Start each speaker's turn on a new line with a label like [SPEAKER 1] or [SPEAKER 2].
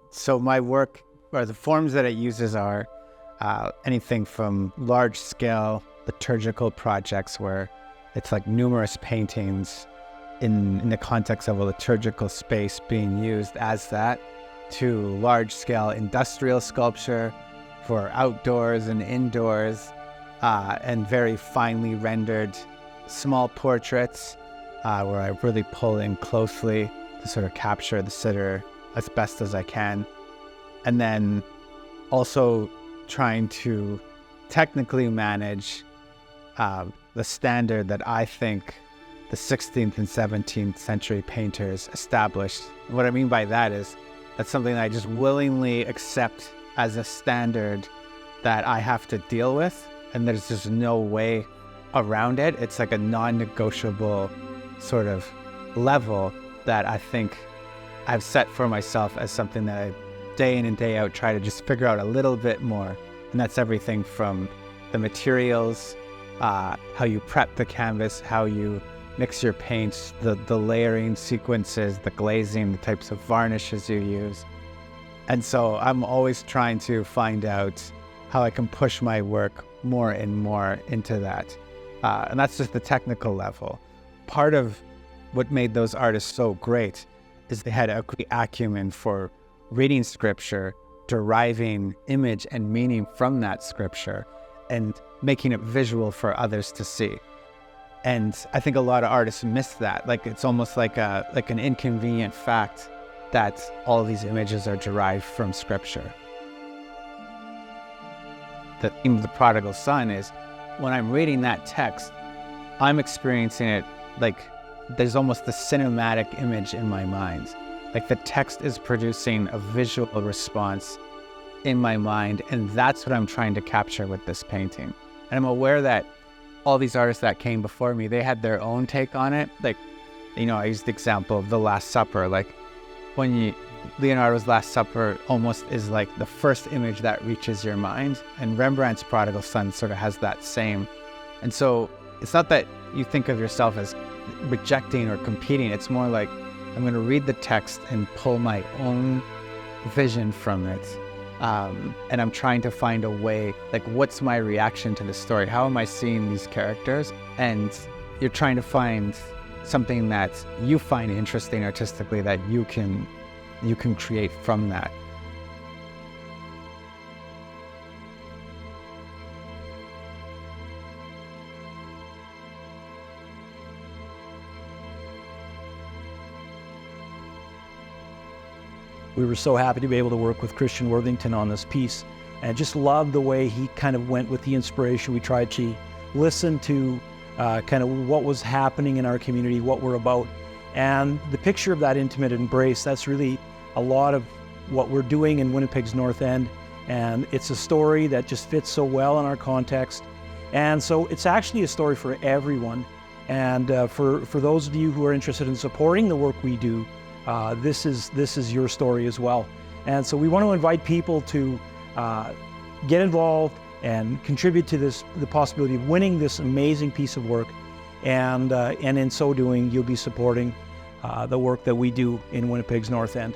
[SPEAKER 1] So my work, or the forms that it uses, are anything from large-scale liturgical projects where it's like numerous paintings in the context of a liturgical space being used as that, to large-scale industrial sculpture for outdoors and indoors, and very finely rendered small portraits where I really pull in closely to sort of capture the sitter as best as I can. And then also trying to technically manage the standard that I think the 16th and 17th century painters established. What I mean by that is that's something that I just willingly accept as a standard that I have to deal with, and there's just no way around it. It's like a non-negotiable sort of level that I think I've set for myself as something that I day in and day out try to just figure out a little bit more. And that's everything from the materials, how you prep the canvas, how you mix your paints, the layering sequences, the glazing, the types of varnishes you use. And so I'm always trying to find out how I can push my work more and more into that. And that's just the technical level. Part of what made those artists so great is they had a great acumen for reading scripture, deriving image and meaning from that scripture, and making it visual for others to see. And I think a lot of artists miss that. Like, it's almost like an inconvenient fact that all these images are derived from scripture. The theme of the prodigal son is, when I'm reading that text, I'm experiencing it like there's almost a cinematic image in my mind. Like the text is producing a visual response in my mind, and that's what I'm trying to capture with this painting. And I'm aware that all these artists that came before me, they had their own take on it. Like, I used the example of the Last Supper. Like, Leonardo's Last Supper almost is like the first image that reaches your mind, and Rembrandt's Prodigal Son sort of has that same. And so it's not that you think of yourself as rejecting or competing. It's more like, I'm going to read the text and pull my own vision from it. And I'm trying to find a way, like, what's my reaction to the story? How am I seeing these characters? And you're trying to find something that you find interesting artistically that you can create from that.
[SPEAKER 2] We were so happy to be able to work with Christian Worthington on this piece, and just loved the way he kind of went with the inspiration. We tried to listen to kind of what was happening in our community, what we're about. And the picture of that intimate embrace, that's really a lot of what we're doing in Winnipeg's North End. And it's a story that just fits so well in our context. And so it's actually a story for everyone. And for those of you who are interested in supporting the work we do, this is your story as well. And so we want to invite people to get involved and contribute to the possibility of winning this amazing piece of work. And in so doing, you'll be supporting the work that we do in Winnipeg's North End.